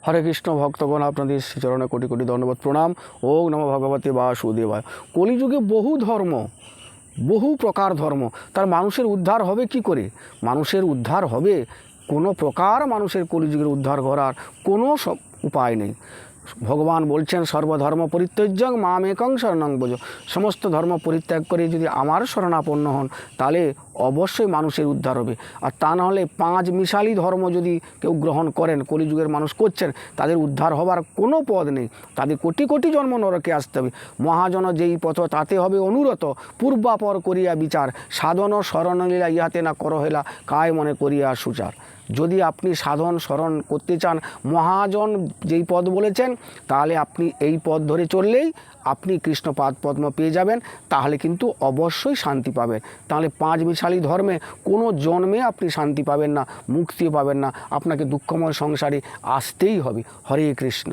হরে কৃষ্ণ ভক্তগণ, আপনাদের শ্রীচরণে কোটি কোটি ধন্যবাদ প্রণাম। ওম নমো ভগবতে বাসুদেবায়। কলিযুগে বহু ধর্ম, বহু প্রকার ধর্ম, তার মানুষের উদ্ধার হবে কি করে? মানুষের উদ্ধার হবে কোনো প্রকার, মানুষের কলিযুগের উদ্ধার করার কোনো উপায় নেই। ভগবান বলছেন সর্বধর্ম পরিত্যাজ্যং মামেকং শরণং ব্রজ। সমস্ত ধর্ম পরিত্যাগ করে যদি আমার শরণাপন্ন হন তাহলে অবশ্যই মানুষের উদ্ধার হবে। আর তা নাহলে পাঁচ মিশালি ধর্ম যদি কেউ গ্রহণ করেন, কলিযুগের মানুষ করছেন, তাদের উদ্ধার হবার কোনো পদ নেই। তাদের কোটি কোটি জন্ম নরকে আসতে হবে। মহাজন যেই পথ তাতে হবে অনুরত, পূর্বাপর করিয়া বিচার, সাধন শরণলীলা ইহাতে না করহেলা, কায় মনে করিয়া সুচার। যদি আপনি সাধন স্মরণ করতে চান, মহাজন যেই পদ বলেছেন, তাহলে আপনি এই পথ ধরে চললেই আপনি কৃষ্ণপাদ পদ্ম পেয়ে যাবেন। তাহলে কিন্তু অবশ্যই শান্তি পাবেন। তাহলে পাঁচ মিশালি ধর্মে কোনো জন্মে আপনি শান্তি পাবেন না, মুক্তিও পাবেন না। আপনাকে দুঃখময় সংসারে আসতেই হবে। হরে কৃষ্ণ।